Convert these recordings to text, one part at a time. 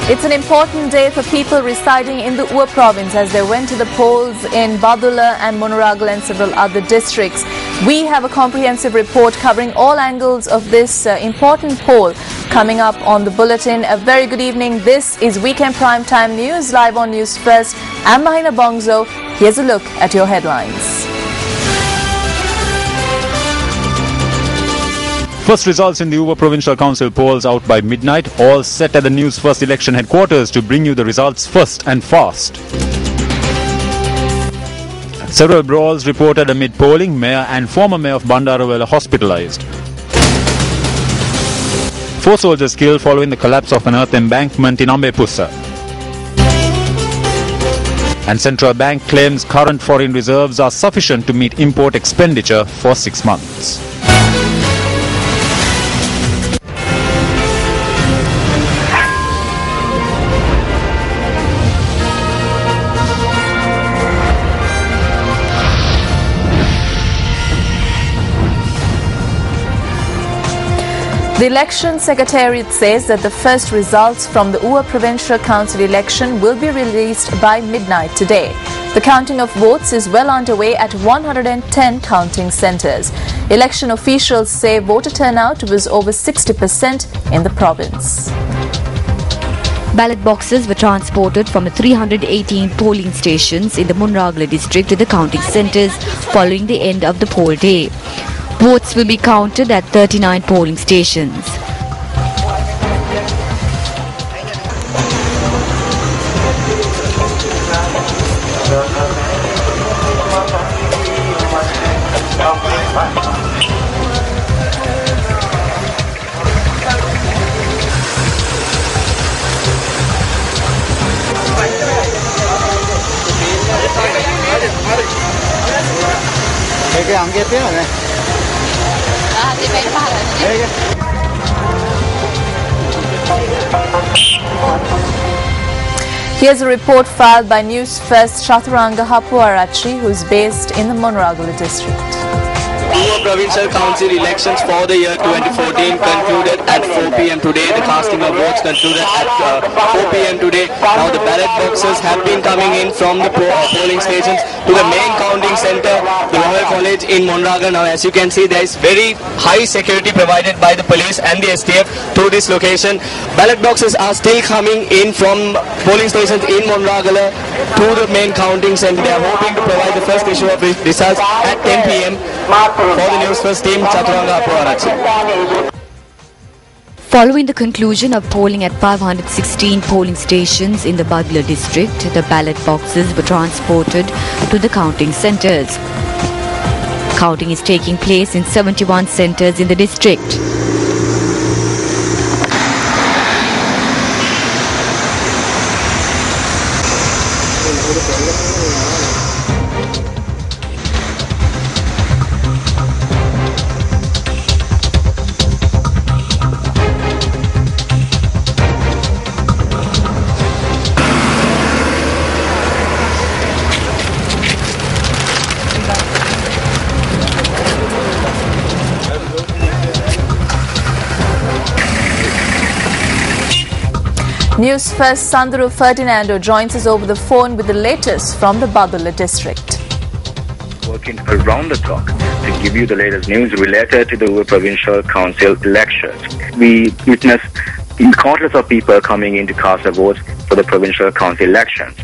It's an important day for people residing in the Ua province as they went to the polls in Badula and Monaragal and several other districts. We have a comprehensive report covering all angles of this important poll coming up on the bulletin. A very good evening. This is Weekend Prime Time News live on News First. I'm Mahina Bongzo. Here's a look at your headlines. First results in the Ua Provincial Council polls out by midnight, all set at the Newsfirst election headquarters to bring you the results first and fast. Several brawls reported amid polling. Mayor and former mayor of Bandarawala hospitalized. 4 soldiers killed following the collapse of an earth embankment in Ambepussa. And Central Bank claims current foreign reserves are sufficient to meet import expenditure for 6 months. The Election Secretariat says that the first results from the Ua Provincial Council election will be released by midnight today. The counting of votes is well underway at 110 counting centres. Election officials say voter turnout was over 60% in the province. Ballot boxes were transported from the 318 polling stations in the Monaragal district to the counting centres following the end of the poll day. Votes will be counted at 39 polling stations. Here's a report filed by Newsfirst Chaturanga Hapuarachi, who is based in the Monaragal district. Ua Provincial Council elections for the year 2014 concluded at 4 p.m. today. The casting of votes concluded at 4 p.m. today. Now the ballot boxes have been coming in from the polling stations to the main counting centre, the Royal College in Monaragal. Now as you can see, there is very high security provided by the police and the STF to this location. Ballot boxes are still coming in from polling stations in Monaragal to the main counting centre. They are hoping to provide the first issue of results at 10 p.m. For the Newsfirst team, Chaturanga Hapuarachi. Following the conclusion of polling at 516 polling stations in the Badula district, the ballot boxes were transported to the counting centres. Counting is taking place in 71 centres in the district. Newsfirst Sanduru Ferdinando joins us over the phone with the latest from the Badula district. Working around the clock to give you the latest news related to the Ua Provincial Council elections. We witnessed countless of people coming in to cast their votes for the Provincial Council elections.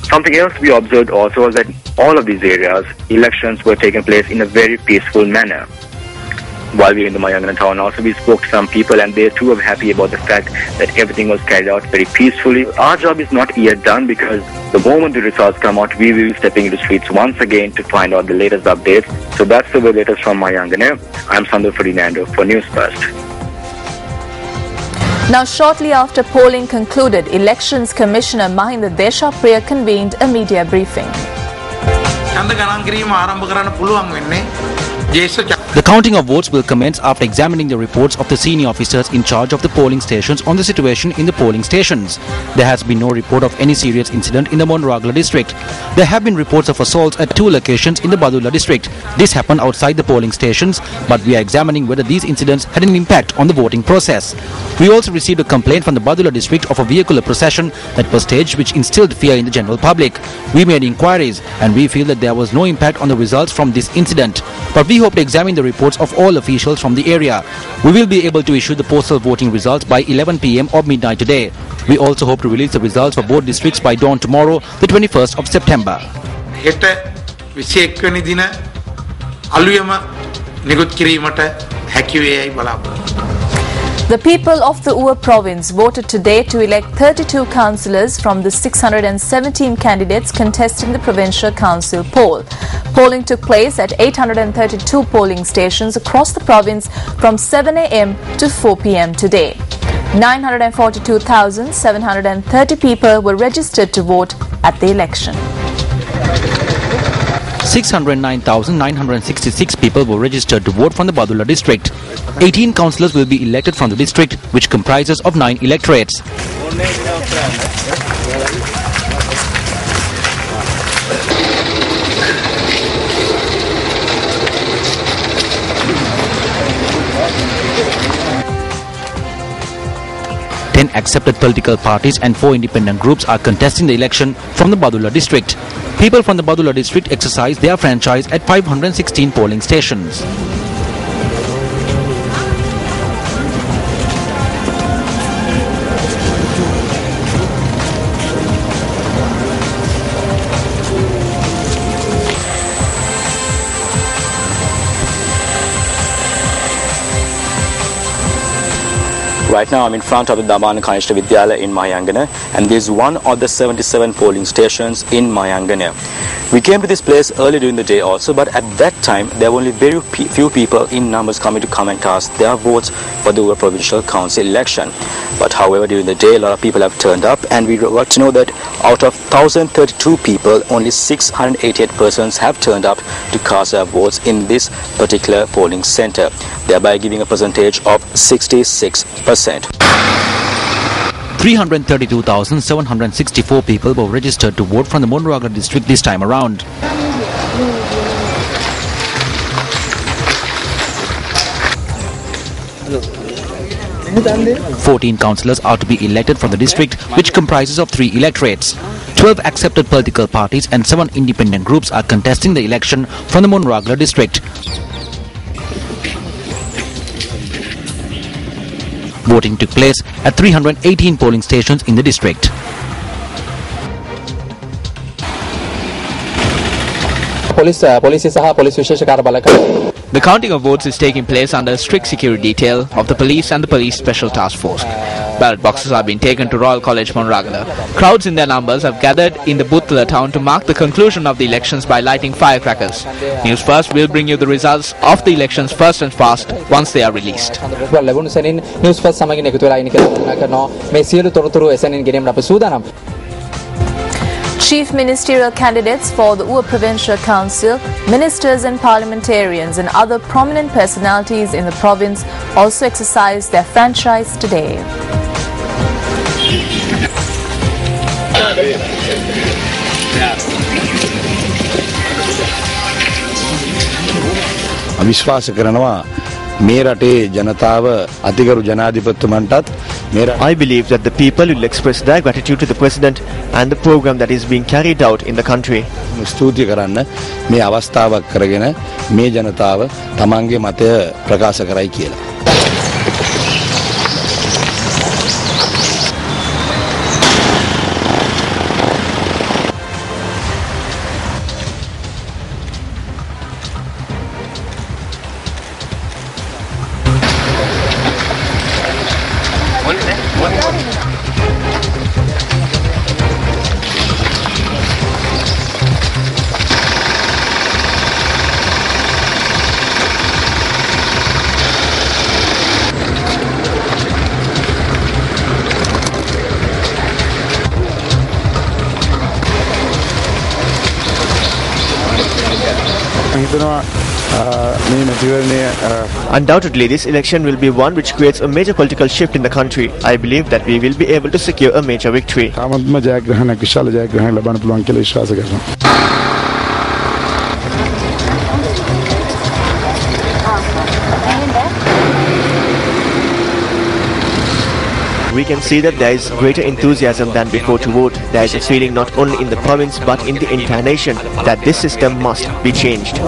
Something else we observed also was that all of these areas, elections were taking place in a very peaceful manner. While we were in the Mayangana town also, we spoke to some people and they too were happy about the fact that everything was carried out very peacefully. Our job is not yet done because the moment the results come out, we will be stepping into the streets once again to find out the latest updates. So that's the latest from Mayangana. I'm Sandhu Ferdinando for Newsfirst. Now, shortly after polling concluded, Elections Commissioner Mahinda Deshapriya convened a media briefing. The counting of votes will commence after examining the reports of the senior officers in charge of the polling stations on the situation in the polling stations. There has been no report of any serious incident in the Monragala district. There have been reports of assaults at 2 locations in the Badulla district. This happened outside the polling stations, but we are examining whether these incidents had an impact on the voting process. We also received a complaint from the Badulla district of a vehicular procession that was staged, which instilled fear in the general public. We made inquiries and we feel that there was no impact on the results from this incident. But we hope to examine the reports of all officials from the area. We will be able to issue the postal voting results by 11 p.m. or midnight today. We also hope to release the results for both districts by dawn tomorrow, the 21st of September. The people of the Ua province voted today to elect 32 councillors from the 617 candidates contesting the provincial council poll. Polling took place at 832 polling stations across the province from 7 a.m. to 4 p.m. today. 942,730 people were registered to vote at the election. 609,966 people were registered to vote from the Badulla district. 18 councillors will be elected from the district, which comprises of 9 electorates. Accepted political parties and 4 independent groups are contesting the election from the Badulla district. People from the Badulla district exercise their franchise at 516 polling stations. Right now I'm in front of the Damana Kanishta Vidyalaya in Mayangana, and this is one of the 77 polling stations in Mayangana. We came to this place early during the day also, but at that time there were only very few people in numbers coming to come and cast their votes for the provincial council election. But however, during the day a lot of people have turned up, and we got to know that out of 1,032 people, only 688 persons have turned up to cast their votes in this particular polling center, thereby giving a percentage of 66%. 332,764 people were registered to vote from the Monragala district this time around. Fourteen councillors are to be elected from the district, which comprises of 3 electorates. 12 accepted political parties and 7 independent groups are contesting the election from the Monragala district. Voting took place at 318 polling stations in the district. The counting of votes is taking place under strict security detail of the police and the police special task force. Ballot boxes are being taken to Royal College Monragala. Crowds in their numbers have gathered in the Buthala town to mark the conclusion of the elections by lighting firecrackers. News First will bring you the results of the elections first and fast once they are released. Chief ministerial candidates for the Ua Provincial Council, ministers and parliamentarians and other prominent personalities in the province also exercised their franchise today. විශ්වාස කරනවා මේ රටේ ජනතාව අතිගරු ජනාධිපතිතුමන්ටත් I believe that the people will express their gratitude to the President and the program that is being carried out in the country. ස්තුති කරන්න මේ අවස්ථාවක් කරගෙන මේ ජනතාව තමන්ගේ මතය ප්‍රකාශ කරයි කියලා. Undoubtedly, this election will be one which creates a major political shift in the country. I believe that we will be able to secure a major victory. We can see that there is greater enthusiasm than before to vote. There is a feeling not only in the province but in the entire nation that this system must be changed.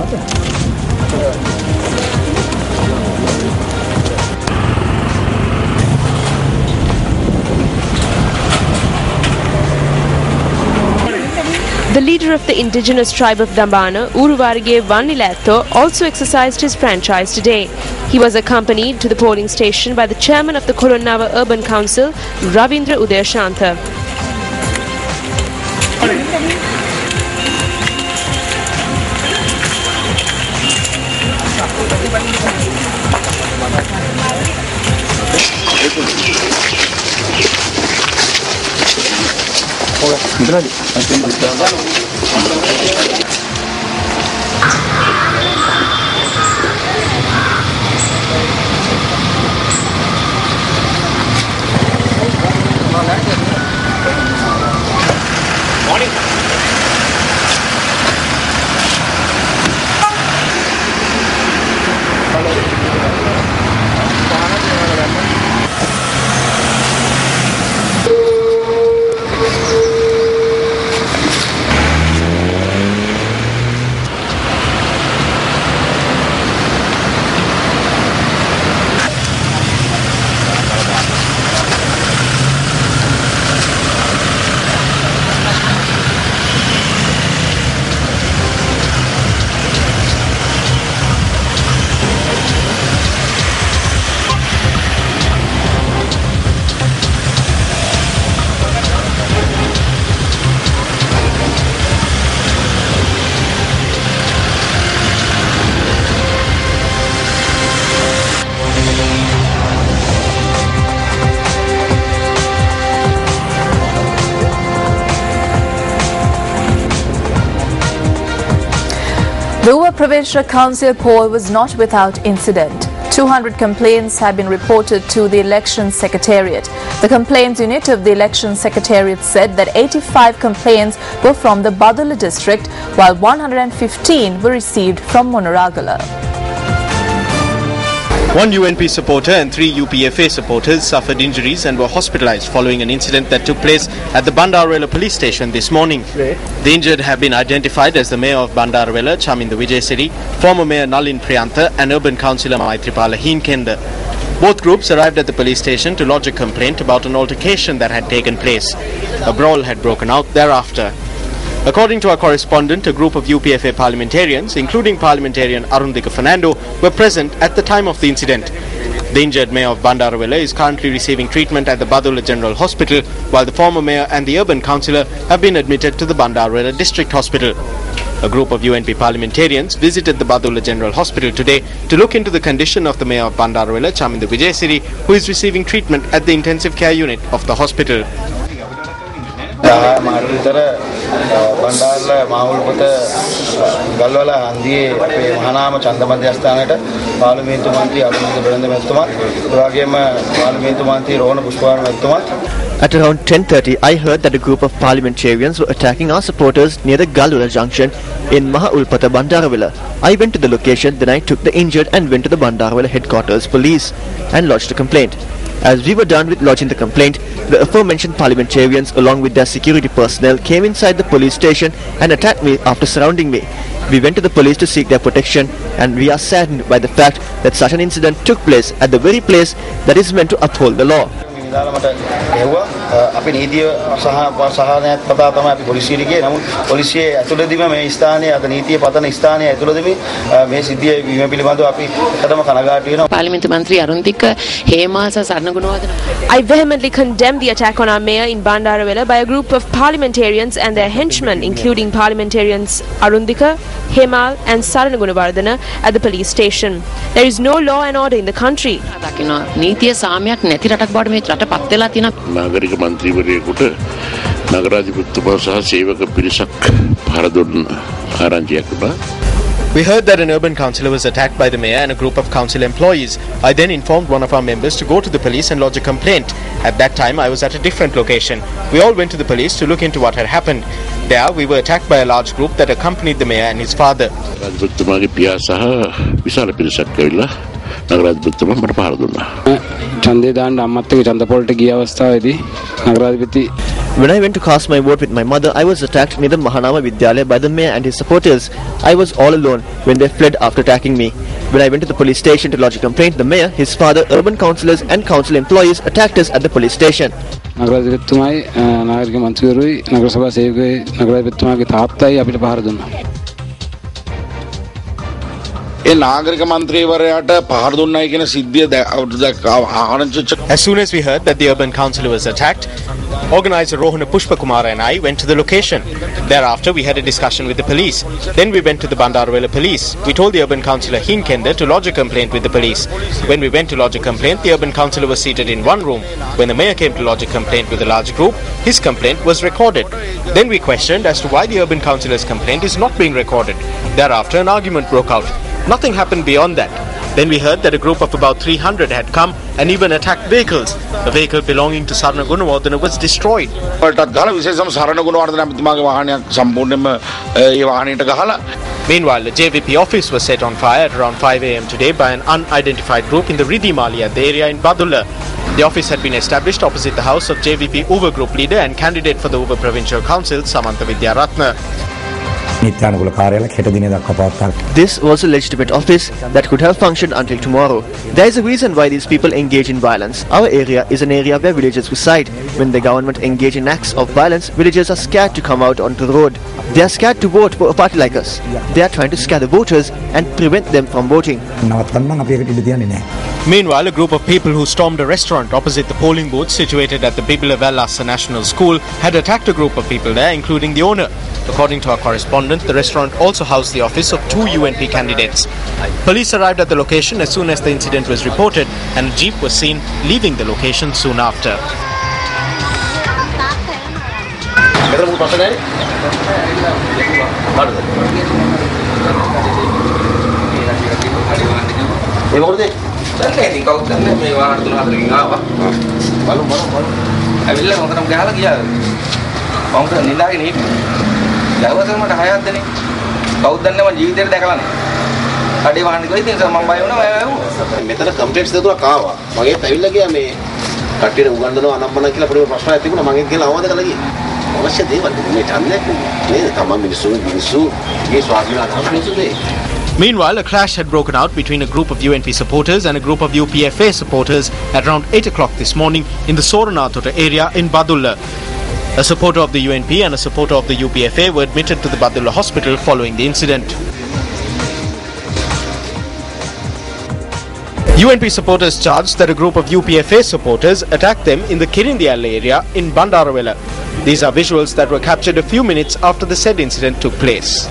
The leader of the indigenous tribe of Dambana, Uruvarige Vaniletto, also exercised his franchise today. He was accompanied to the polling station by the chairman of the Kolonnawa Urban Council, Ravindra Udayashantha. The Uva Provincial Council poll was not without incident. 200 complaints have been reported to the Election Secretariat. The complaints unit of the Election Secretariat said that 85 complaints were from the Badula district, while 115 were received from Monoragala. One UNP supporter and 3 UPFA supporters suffered injuries and were hospitalized following an incident that took place at the Bandarawela police station this morning. The injured have been identified as the mayor of Bandarawela, Chaminda Vijayasiri, former mayor Nalin Priyantha and urban councillor Maitripala Heenkenda. Both groups arrived at the police station to lodge a complaint about an altercation that had taken place. A brawl had broken out thereafter. According to our correspondent, a group of UPFA parliamentarians, including parliamentarian Arundika Fernando, were present at the time of the incident. The injured mayor of Bandarawela is currently receiving treatment at the Badula General Hospital, while the former mayor and the urban councillor have been admitted to the Bandarawela District Hospital. A group of UNP parliamentarians visited the Badula General Hospital today to look into the condition of the mayor of Bandarawela, Chaminda Vijayasiri, who is receiving treatment at the intensive care unit of the hospital. බණ්ඩාරල මාවුල්පත ගල්වල හන්දියේ අපේ මහානාම ඡන්ද මධ්‍යස්ථානයට පාර්ලිමේන්තු මන්ත්‍රී අරුණික බෙරඳ මැතිතුමා ඒ වගේම පාර්ලිමේන්තු මන්ත්‍රී රෝහණ පුෂ්පවර්ණ මැතිතුමා. At around 10:30, I heard that a group of parliamentarians were attacking our supporters near the Galula junction in Mahaulpata, Bandarawala. I went to the location, then I took the injured and went to the Bandarawala headquarters police and lodged a complaint. As we were done with lodging the complaint, the aforementioned parliamentarians along with their security personnel came inside the police station and attacked me after surrounding me. We went to the police to seek their protection, and we are saddened by the fact that such an incident took place at the very place that is meant to uphold the law. අපි නීතිය සහනයක් පතා තමයි අපි පොලිසියට ගියේ. නමුත් පොලිසියේ ඇතුළතදීම මේ ස්ථානයේ අද නීතිය පතන ස්ථානයේ ඇතුළතදීම මේ සිද්ධිය වීම පිළිබඳව අපි එකතම කනගාටු වෙනවා. පාර්ලිමේන්තු මන්ත්‍රී අරුන්තික හේමාස සරණගුණවර්ධන. I vehemently condemn the attack on our mayor in Bandarawala by a group of parliamentarians and their henchmen, including parliamentarians Arundika, Hemal and Saranagunawardana at the police station. There is no law and order in the country. නීතිය සාමයක් නැති රටක් බවට මේ රට පත් වෙලා තියෙනවා. නාගරික මන්ත්‍රීවරයෙකුට නගරාධිපතිතුමා සහ සේවක පිරිසක් පහර දුන්න ආරංචියක් තිබා. We heard that an urban councillor was attacked by the mayor and a group of council employees. I then informed one of our members to go to the police and lodge a complaint. At that time, I was at a different location. We all went to the police to look into what had happened. There, we were attacked by a large group that accompanied the mayor and his father. When I went to cast my vote with my mother, I was attacked near the Mahanama Vidyalaya by the mayor and his supporters. I was all alone when they fled after attacking me. When I went to the police station to lodge a complaint, the mayor, his father, urban councillors and council employees attacked us at the police station. As soon as we heard that the urban councillor was attacked, organizer Rohana Pushpakumara and I went to the location. Thereafter, we had a discussion with the police. Then we went to the Bandarawela police. We told the urban councillor Hinkender to lodge a complaint with the police. When we went to lodge a complaint, the urban councillor was seated in one room. When the mayor came to lodge a complaint with a large group, his complaint was recorded. Then we questioned as to why the urban councillor's complaint is not being recorded. Thereafter, an argument broke out. Nothing happened beyond that. Then we heard that a group of about 300 had come and even attacked vehicles. A vehicle belonging to Sarana Gunawardena was destroyed. Meanwhile, the JVP office was set on fire at around 5 a.m. today by an unidentified group in the Ridi Mali at the area in Badulla. The office had been established opposite the house of JVP Uva Group leader and candidate for the Uva Provincial Council, Samantha Vidyaratna. This was a legitimate office that could have functioned until tomorrow. There is a reason why these people engage in violence. Our area is an area where villagers reside. When the government engage in acts of violence, villagers are scared to come out onto the road. They are scared to vote for a party like us. They are trying to scare the voters and prevent them from voting. Meanwhile, a group of people who stormed a restaurant opposite the polling booth situated at the Bibila Vellassa National School had attacked a group of people there, including the owner. According to our correspondent, the restaurant also housed the office of 2 UNP candidates. Police arrived at the location as soon as the incident was reported, and a jeep was seen leaving the location soon after. Meanwhile, a clash had broken out between a group of UNP supporters and a group of UPFA supporters at around 8 o'clock this morning in the Soranatota area in Badulla. A supporter of the UNP and a supporter of the UPFA were admitted to the Badulla hospital following the incident. UNP supporters charged that a group of UPFA supporters attacked them in the Kirindialla area in Bandarawela. These are visuals that were captured a few minutes after the said incident took place.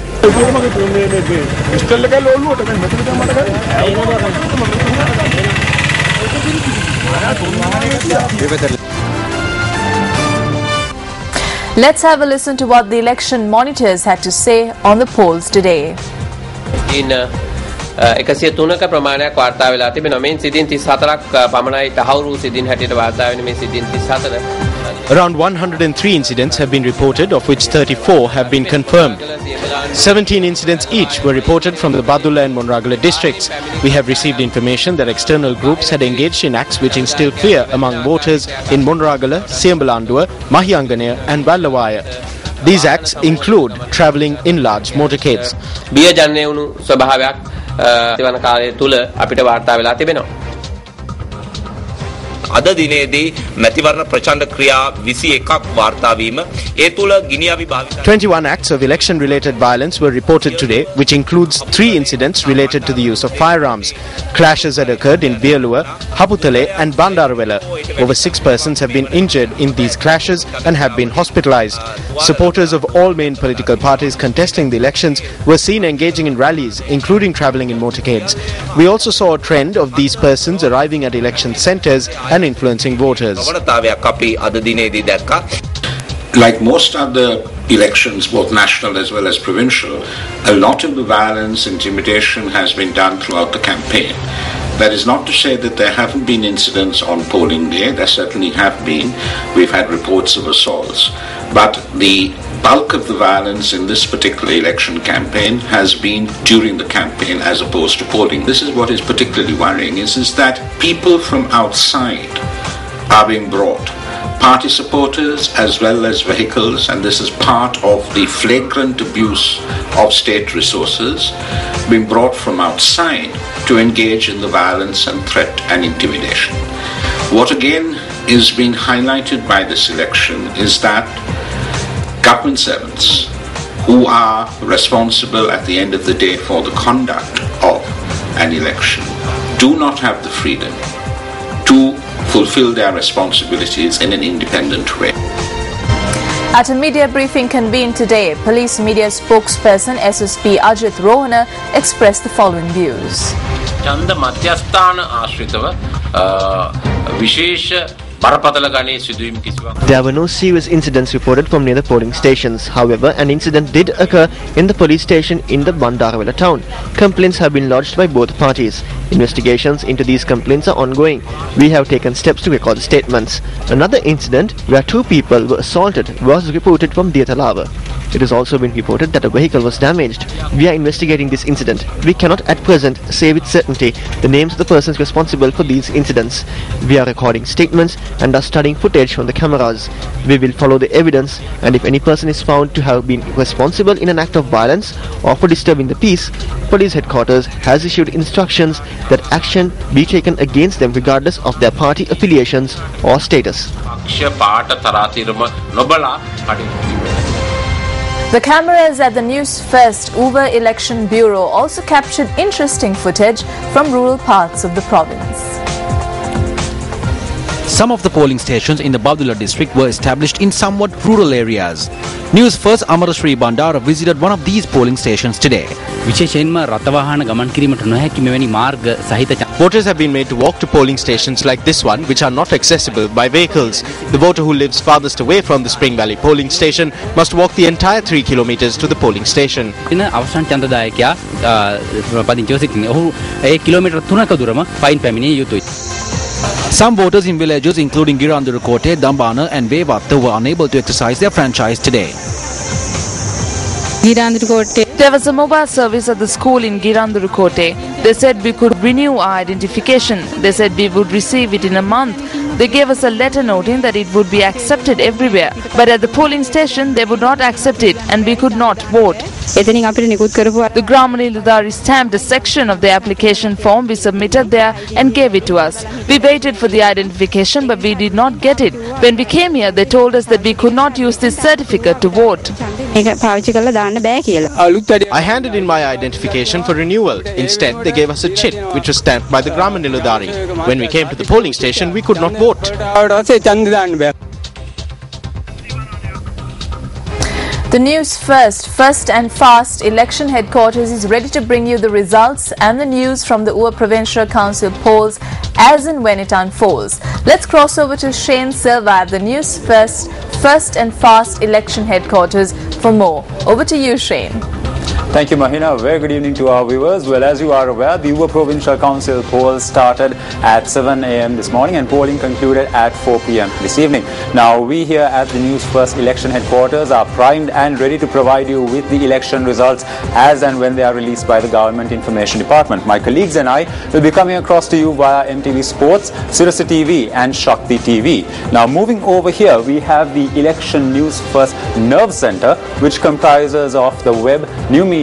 Let's have a listen to what the election monitors had to say on the polls today. In 103ක ප්‍රමාණයක් වාර්තා වෙලා තිබෙනවා. මේ සිදින් 34ක් පමණයි තහවුරු සිදින් හැටියට වාර්තා වෙන මේ සිදින් 34. Around 103 incidents have been reported, of which 34 have been confirmed. 17 incidents each were reported from the Badulla and Monragala districts. We have received information that external groups had engaged in acts which instilled fear among voters in Monragala, Siambalandua, Mahianganaya and Vallawaya. These acts include travelling in large motorcades. බිය ජනනය වුණු ස්වභාවයක් තිවන කාලය තුල අපිට වාර්තා වෙලා තිබෙනවා. අද දිනේදී මැතිවරණ ප්‍රචණ්ඩ ක්‍රියා 21ක් වාර්තා වීම ඒ තුල ගිනිඅවි භාවිත 21 acts of election related violence were reported today, which includes 3 incidents related to the use of firearms. Clashes had occurred in Bialua, Haputale and Bandarawela. Over 6 persons have been injured in these clashes and have been hospitalized. Supporters of all main political parties contesting the elections were seen engaging in rallies, including travelling in motorcades. We also saw a trend of these persons arriving at election centres and influencing voters. like most other elections, both national as well as provincial, a lot of the violence, intimidation has been done throughout the campaign. That is not to say that there haven't been incidents on polling day. There certainly have been. We've had reports of assaults. But the bulk of the violence in this particular election campaign has been during the campaign as opposed to polling. This is what is particularly worrying, is that people from outside are being brought. Party supporters as well as vehicles, and this is part of the flagrant abuse of state resources being brought from outside to engage in the violence and threat and intimidation. What again is being highlighted by this election is that government servants who are responsible at the end of the day for the conduct of an election do not have the freedom to fulfill their responsibilities in an independent way. At a media briefing convened today, police media spokesperson SSP Ajit Rohana expressed the following views. Chanda Madhyasthana Ashritava Vishesha There were no serious incidents reported from near the polling stations. However, an incident did occur in the police station in the Bandarawala town. Complaints have been lodged by both parties. Investigations into these complaints are ongoing. We have taken steps to record statements. Another incident where 2 people were assaulted was reported from Diatalawa. It has also been reported that a vehicle was damaged. We are investigating this incident. We cannot at present say with certainty the names of the persons responsible for these incidents. We are recording statements and are studying footage from the cameras. We will follow the evidence, and if any person is found to have been responsible in an act of violence or for disturbing the peace, police headquarters has issued instructions that action be taken against them regardless of their party affiliations or status. The cameras at the Newsfirst Uber Election Bureau also captured interesting footage from rural parts of the province. Some of the polling stations in the Badula district were established in somewhat rural areas. Newsfirst Amarashri Bandara visited one of these polling stations today. Voters have been made to walk to polling stations like this one, which are not accessible by vehicles. The voter who lives farthest away from the Spring Valley polling station must walk the entire 3 kilometers to the polling station. Some voters in villages including Girandurukote, Dambana and Vevatta were unable to exercise their franchise today. There was a mobile service at the school in Girandurukote. They said we could renew our identification. They said we would receive it in a month. They gave us a letter noting that it would be accepted everywhere. But at the polling station, they would not accept it and we could not vote. The Gramani Ludari stamped a section of the application form we submitted there and gave it to us. We waited for the identification but we did not get it. When we came here, they told us that we could not use this certificate to vote. I handed in my identification for renewal. Instead, they gave us a chit which was stamped by the Gramani Ludari. When we came to the polling station, we could not vote. The Newsfirst First and Fast election headquarters is ready to bring you the results and the news from the Ua Provincial Council polls as and when it unfolds. Let's cross over to Shane Silva at the Newsfirst First and Fast election headquarters for more. Over to you, Shane. Thank you, Mahina. Very good evening to our viewers. Well, as you are aware, the Ua Provincial Council polls started at 7 a.m. this morning and polling concluded at 4 p.m. this evening. Now, we here at the Newsfirst election headquarters are primed and ready to provide you with the election results as and when they are released by the Government Information Department. My colleagues and I will be coming across to you via MTV Sports, Sirasa TV and Shakti TV. Now, moving over here, we have the Election Newsfirst Nerve Center, which comprises of the web, new media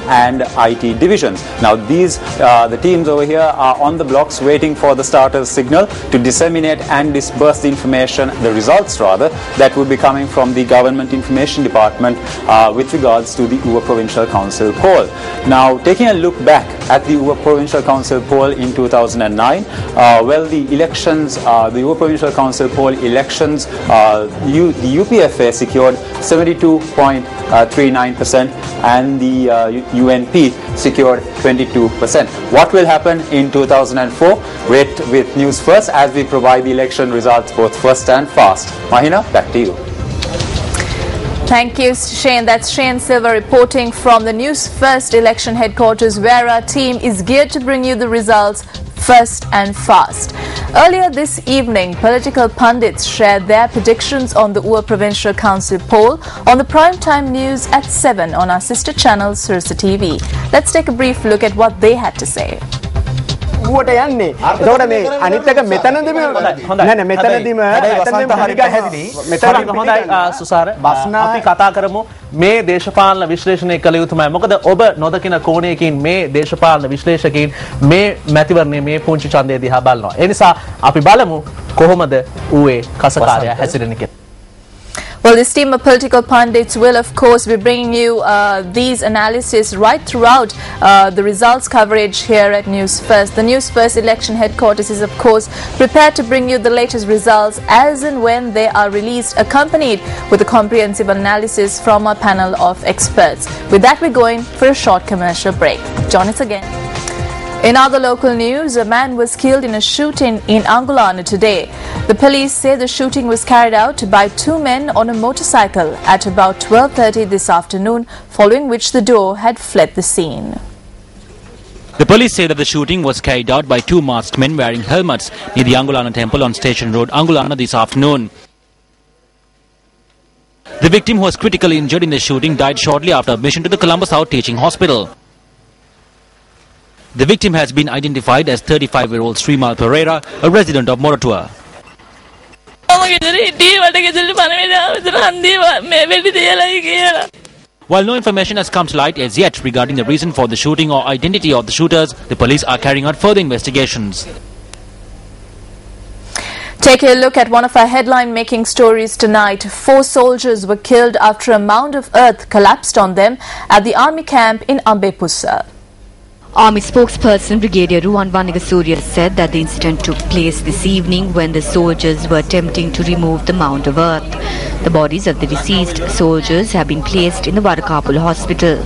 and IT divisions. Now these the teams over here are on the blocks waiting for the starter's signal to disseminate and disperse the information, the results rather, that would be coming from the Government Information Department with regards to the Ua Provincial Council poll. Now taking a look back at the Ua Provincial Council poll in 2009, well, the elections, the Ua Provincial Council poll elections, the UPFA secured 72.39% and the UNP secured 22%. What will happen in 2004? Wait with Newsfirst as we provide the election results both first and fast. Mahina, back to you. Thank you, Shane. That's Shane Silva reporting from the Newsfirst election headquarters, where our team is geared to bring you the results first and fast. Earlier this evening, political pundits shared their predictions on the Ua Provincial Council poll on the primetime news at 7 on our sister channel Sursa TV. Let's take a brief look at what they had to say. ඌට යන්නේ. එතකොට මේ අනිත් එක මෙතනදීම නෑ නෑ මෙතනදීම මෙතන හොඳයි සුසාර අපි කතා කරමු මේ දේශපාලන විශ්ලේෂණය කළ යුතුමයි. මොකද ඔබ නොදකින කෝණයකින් මේ දේශපාලන විශ්ලේෂකයින් මේ මැතිවරණයේ මේ පුංචි ඡන්දය දිහා බලනවා. ඒ නිසා අපි බලමු කොහොමද ඌේ කසකාරයා හැසිරෙන්නේ කියලා. Well, this team of political pundits will, of course, be bringing you these analysis right throughout the results coverage here at Newsfirst. The Newsfirst election headquarters is, of course, prepared to bring you the latest results as and when they are released, accompanied with a comprehensive analysis from our panel of experts. With that, we're going for a short commercial break. Join us again. In other local news, a man was killed in a shooting in Angulana today. The police say the shooting was carried out by two men on a motorcycle at about 12:30 this afternoon, following which the duo had fled the scene. The police say that the shooting was carried out by two masked men wearing helmets near the Angulana temple on Station Road, Angulana this afternoon. The victim, who was critically injured in the shooting, died shortly after admission to the Colombo South Teaching Hospital. The victim has been identified as 35-year-old Srimal Pereira, a resident of Moratua. While no information has come to light as yet regarding the reason for the shooting or identity of the shooters, the police are carrying out further investigations. Taking a look at one of our headline-making stories tonight, 4 soldiers were killed after a mound of earth collapsed on them at the army camp in Ambepussa. Army spokesperson Brigadier Ruwan Vanigasuriya said that the incident took place this evening when the soldiers were attempting to remove the mound of earth. The bodies of the deceased soldiers have been placed in the Varakapula hospital.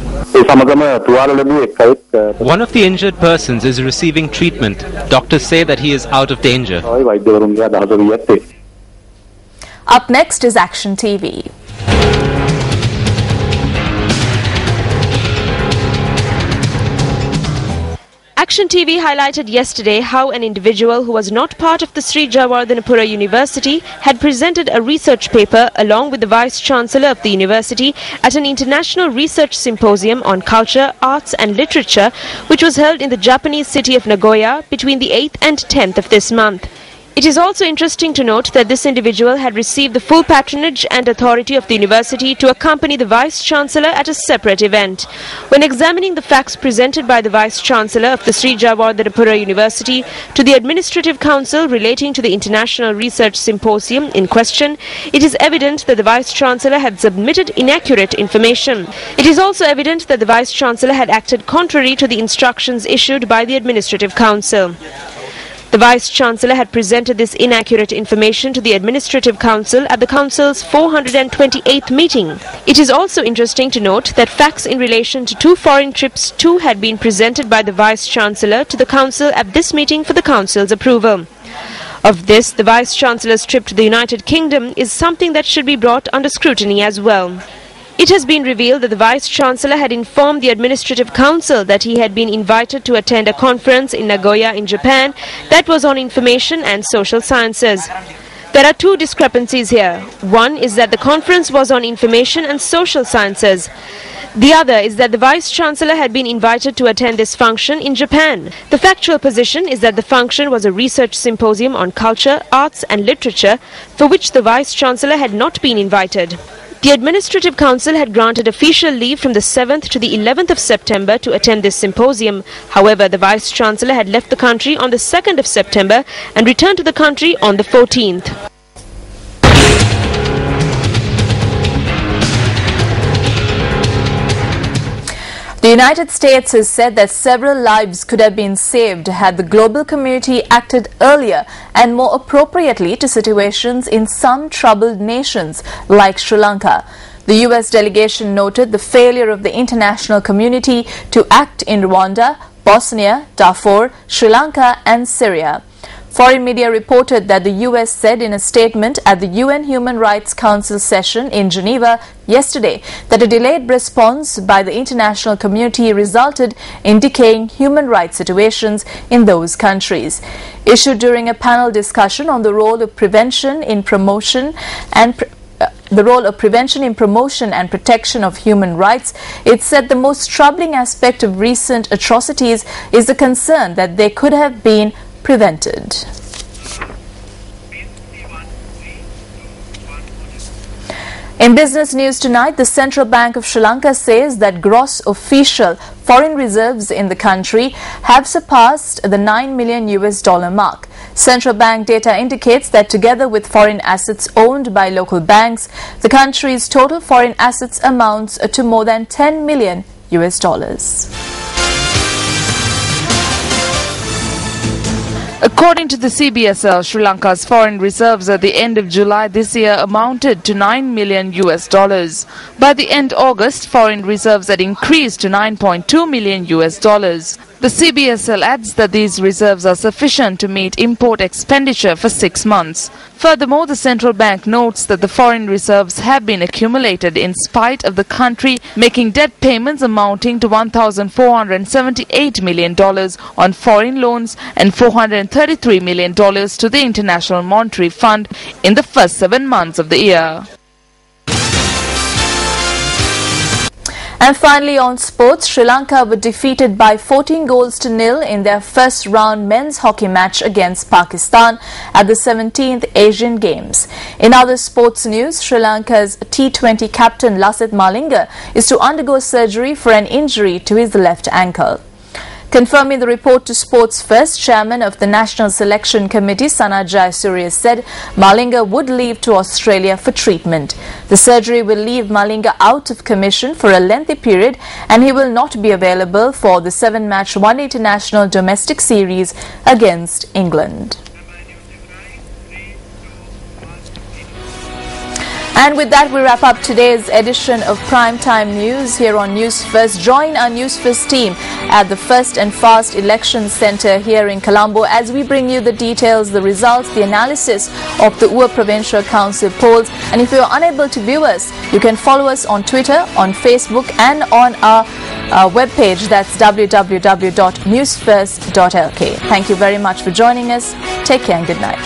One of the injured persons is receiving treatment. Doctors say that he is out of danger. Up next is Action TV. Action TV highlighted yesterday how an individual who was not part of the Sri Javardhanapura University had presented a research paper along with the Vice-Chancellor of the university at an international research symposium on culture, arts and literature which was held in the Japanese city of Nagoya between the 8th and 10th of this month. It is also interesting to note that this individual had received the full patronage and authority of the university to accompany the Vice-Chancellor at a separate event. When examining the facts presented by the Vice-Chancellor of the Sri Javardhanapura University to the Administrative Council relating to the International Research Symposium in question, it is evident that the Vice-Chancellor had submitted inaccurate information. It is also evident that the Vice-Chancellor had acted contrary to the instructions issued by the Administrative Council. The Vice-Chancellor had presented this inaccurate information to the Administrative Council at the Council's 428th meeting. It is also interesting to note that facts in relation to 2 foreign trips too had been presented by the Vice-Chancellor to the Council at this meeting for the Council's approval. Of this, the Vice-Chancellor's trip to the United Kingdom is something that should be brought under scrutiny as well. It has been revealed that the Vice-Chancellor had informed the Administrative Council that he had been invited to attend a conference in Nagoya in Japan that was on information and social sciences. There are 2 discrepancies here. One is that the conference was on information and social sciences. The other is that the Vice-Chancellor had been invited to attend this function in Japan. The factual position is that the function was a research symposium on culture, arts and literature for which the Vice-Chancellor had not been invited. The Administrative Council had granted official leave from the 7th to the 11th of September to attend this symposium. However, the Vice-Chancellor had left the country on the 2nd of September and returned to the country on the 14th. The United States has said that several lives could have been saved had the global community acted earlier and more appropriately to situations in some troubled nations like Sri Lanka. The US delegation noted the failure of the international community to act in Rwanda, Bosnia, Darfur, Sri Lanka and Syria. Foreign media reported that the US said in a statement at the UN Human Rights Council session in Geneva yesterday that a delayed response by the international community resulted in decaying human rights situations in those countries. Issued during a panel discussion on the role of prevention in promotion and protection of human rights, it said the most troubling aspect of recent atrocities is the concern that they could have been prevented. In business news tonight, the Central Bank of Sri Lanka says that gross official foreign reserves in the country have surpassed the $9 million mark. Central bank data indicates that together with foreign assets owned by local banks, the country's total foreign assets amounts to more than $10 million. According to the CBSL, Sri Lanka's foreign reserves at the end of July this year amounted to $9 million. By the end of August, foreign reserves had increased to $9.2 million. The CBSL adds that these reserves are sufficient to meet import expenditure for 6 months. Furthermore, the central bank notes that the foreign reserves have been accumulated in spite of the country making debt payments amounting to $1,478 million on foreign loans and $433 million to the International Monetary Fund in the first 7 months of the year. And finally on sports, Sri Lanka were defeated by 14 goals to nil in their first round men's hockey match against Pakistan at the 17th Asian Games. In other sports news, Sri Lanka's T20 captain Lasith Malinga is to undergo surgery for an injury to his left ankle. Confirming the report to Sports First, chairman of the National Selection Committee Sanat Jayasuriya said Malinga would leave to Australia for treatment. The surgery will leave Malinga out of commission for a lengthy period and he will not be available for the 7-match One International domestic series against England. And with that, we wrap up today's edition of Primetime News here on News First. Join our News First team at the First and Fast Election Centre here in Colombo as we bring you the details, the results, the analysis of the UA Provincial Council polls. And if you are unable to view us, you can follow us on Twitter, on Facebook and on our webpage. That's www.newsfirst.lk. Thank you very much for joining us. Take care and good night.